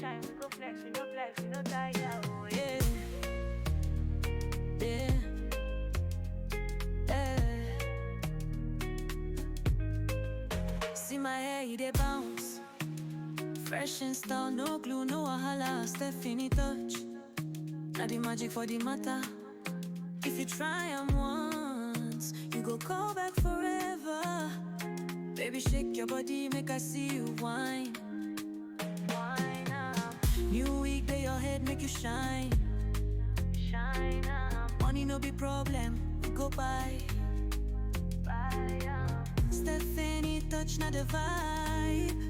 shine, we go flex, we no flex, we no die, yeah, oh yeah. Yeah, yeah. See my hair, it dey bounce. Fresh in style, no glue, no wahala, Stephanie touch. Now the magic for the matter. If you try 'em once, you go call back forever. Baby, shake your body, make I see you whine. Wine up, New week, day your head, make you shine. shine up, Money no be problem, we go buy. buy up. Stephanie touch, not the vibe.